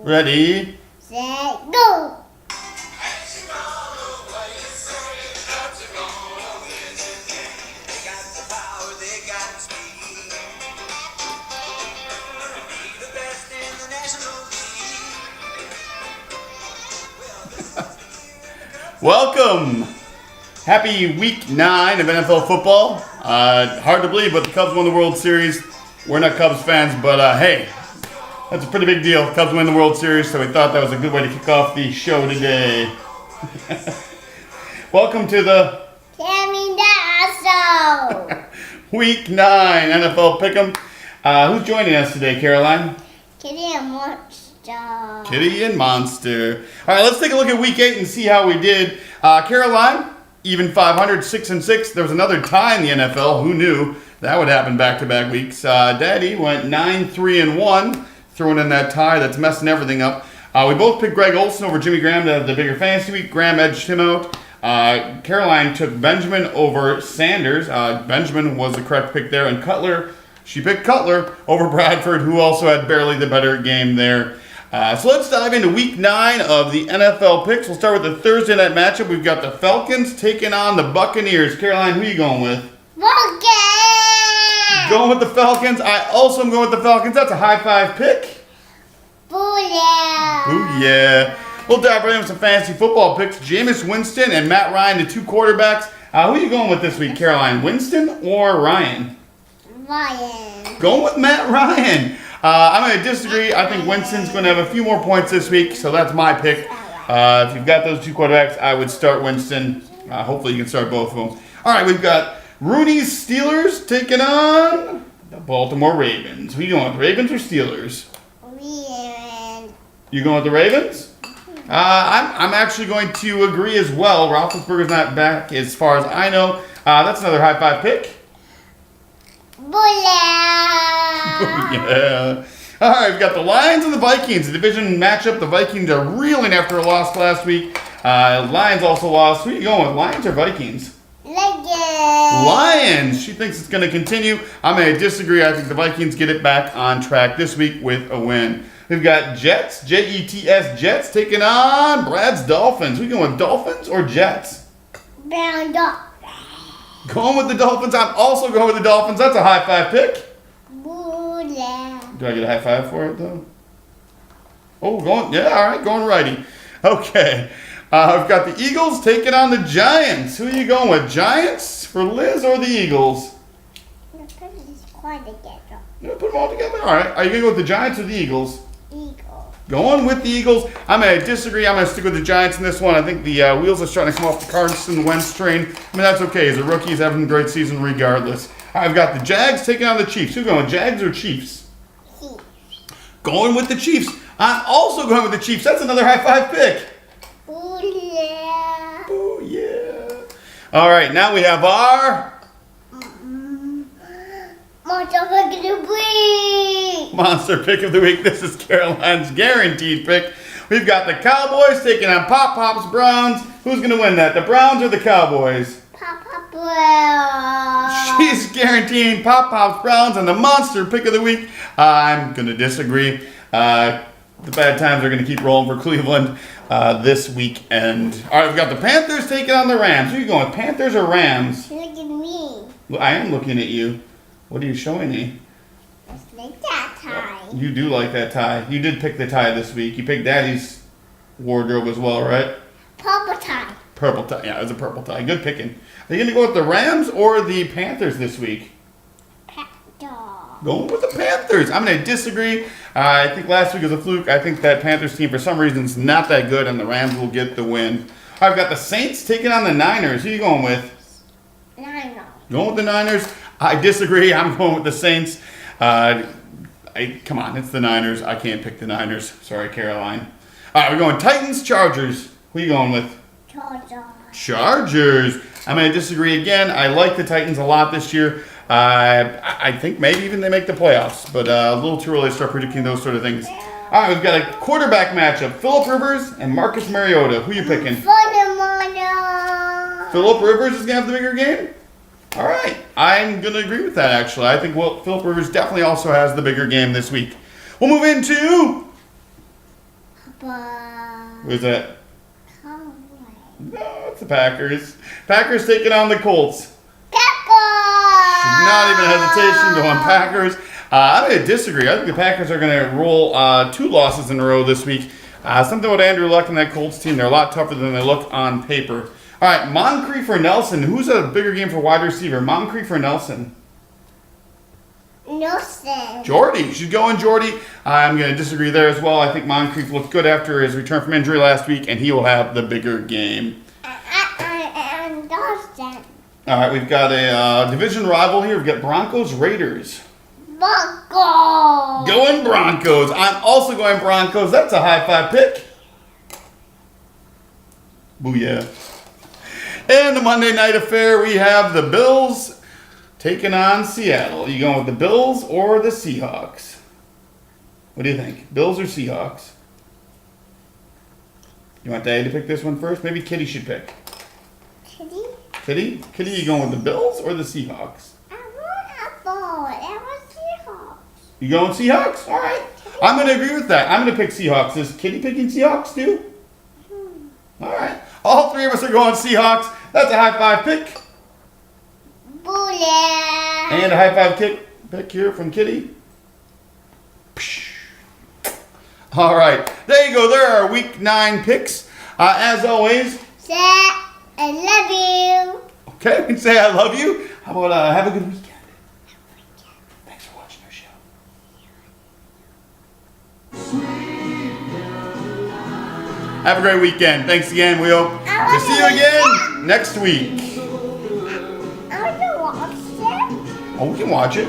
Ready? Set, go! Welcome! Happy week 9 of NFL football. Hard to believe, but the Cubs won the World Series. We're not Cubs fans, but hey, that's a pretty big deal. Cubs win the World Series, so we thought that was a good way to kick off the show today. Welcome to the Dada Week 9 NFL Pick'em. Who's joining us today, Caroline? Kitty and Monster. Kitty and Monster. All right, let's take a look at Week 8 and see how we did. Caroline, even 500, 6-6. There was another tie in the NFL. Who knew that would happen back-to-back weeks? Daddy went 9-3-1, throwing in that tie that's messing everything up. We both picked Greg Olsen over Jimmy Graham to have the bigger fantasy week. Graham edged him out. Caroline took Benjamin over Sanders. Benjamin was the correct pick there. And Cutler, she picked Cutler over Bradford, who also had barely the better game there. So let's dive into Week 9 of the NFL picks. We'll start with the Thursday night matchup. We've got the Falcons taking on the Buccaneers. Caroline, who are you going with? Falcons! Going with the Falcons. I also am going with the Falcons. That's a high five pick. Booyah! Ooh, yeah. We'll dive right into some fantasy football picks. Jameis Winston and Matt Ryan, the two quarterbacks. Who are you going with this week, Caroline? Winston or Ryan? Ryan. Going with Matt Ryan. I'm going to disagree. I think Winston's going to have a few more points this week, so that's my pick. If you've got those two quarterbacks, I would start Winston. Hopefully you can start both of them. All right, we've got Rooney's Steelers taking on the Baltimore Ravens. Who are you going with, Ravens or Steelers? Ravens. You going with the Ravens? I'm actually going to agree as well. Roethlisberger's not back as far as I know. That's another high five pick. Booyah! Yeah. All right, we've got the Lions and the Vikings. The division matchup. The Vikings are reeling after a loss last week. Lions also lost. Who are you going with, Lions or Vikings? Lions. She thinks it's going to continue. I'm going to disagree. I think the Vikings get it back on track this week with a win. We've got Jets, Jets, Jets, taking on Brad's Dolphins. We going with Dolphins or Jets? Brown dog. Going with the Dolphins. I'm also going with the Dolphins. That's a high five pick. Booyah! Do I get a high five for it, though? Oh, going, yeah, all right, going righty. Okay. We've got the Eagles taking on the Giants. Who are you going with, Giants for Liz or the Eagles? Let's put this quad together. You gonna put them all together? All right. Are you going to go with the Giants or the Eagles? Eagle. Going with the Eagles. I'm going to disagree. I'm going to stick with the Giants in this one. I think the wheels are starting to come off the Carson Wentz train. I mean, that's okay. He's a rookie. He's having a great season regardless. I've got the Jags taking on the Chiefs. Who's going, Jags or Chiefs? Chiefs. Going with the Chiefs. I'm also going with the Chiefs. That's another high five pick. Booyah! Oh, yeah. All right, now we have our Monster pick of the week! monster pick of the week. This is Caroline's guaranteed pick. We've got the Cowboys taking on Pop Pop's Browns. Who's going to win that, the Browns or the Cowboys? Papa Brown! She's guaranteeing Pop Pop's Browns and the monster pick of the week. I'm going to disagree. The bad times are going to keep rolling for Cleveland this weekend. All right, we've got the Panthers taking on the Rams. Who are you going, Panthers or Rams? Look at me. Well, I am looking at you. What are you showing me? Let's make that tie. You do like that tie. You did pick the tie this week. You picked Daddy's wardrobe as well, right? Purple tie. Purple tie. Yeah, it was a purple tie. Good picking. Are you going to go with the Rams or the Panthers this week? Dog. Going with the Panthers. I'm going to disagree. I think last week was a fluke. I think that Panthers team, for some reason, is not that good, and the Rams will get the win. I've got the Saints taking on the Niners. Who are you going with? Nine. Going with the Niners. I disagree. I'm going with the Saints. Come on, it's the Niners. I can't pick the Niners. Sorry, Caroline. All right, we're going Titans, Chargers. Who are you going with? Chargers. I'm going to disagree again. I like the Titans a lot this year. I think maybe even they make the playoffs, but a little too early to start predicting those sort of things. All right, we've got a quarterback matchup. Phillip Rivers and Marcus Mariota. Who are you picking? Phillip Rivers is going to have the bigger game? All right. I'm going to agree with that, actually. I think Phillip Rivers definitely also has the bigger game this week. We'll move into Who's that? Cowboy. No, it's the Packers. Packers taking on the Colts. Packers. Not even a hesitation going Packers. I'm going to disagree. I think the Packers are going to roll 2 losses in a row this week. Something with Andrew Luck and that Colts team. They're a lot tougher than they look on paper. All right, Moncrief or Nelson? Who's a bigger game for wide receiver? Moncrief or Nelson? Nelson. Jordy. She's going Jordy. I'm going to disagree there as well. I think Moncrief looked good after his return from injury last week, and he will have the bigger game. And Dawson. All right, we've got a division rival here. We've got Broncos, Raiders. Broncos. Going Broncos. I'm also going Broncos. That's a high five pick. Booyah. And the Monday night affair, we have the Bills taking on Seattle. You going with the Bills or the Seahawks? What do you think? Bills or Seahawks? You want Daddy to pick this one first? Maybe Kitty should pick. Kitty? Kitty? Kitty, you going with the Bills or the Seahawks? I want a ball. I want Seahawks. You going Seahawks? All right. I'm going to agree with that. I'm going to pick Seahawks. Is Kitty picking Seahawks too? All right. All 3 of us are going Seahawks. That's a high five pick. Booyah. And a high five pick here from Kitty. All right. There you go. There are week 9 picks. As always. Say, I love you. Okay, we can say I love you. How about have a good weekend? Thanks for watching our show. Have a great weekend. Thanks again. We hope to see you again next week. I want to watch it. Oh, we can watch it.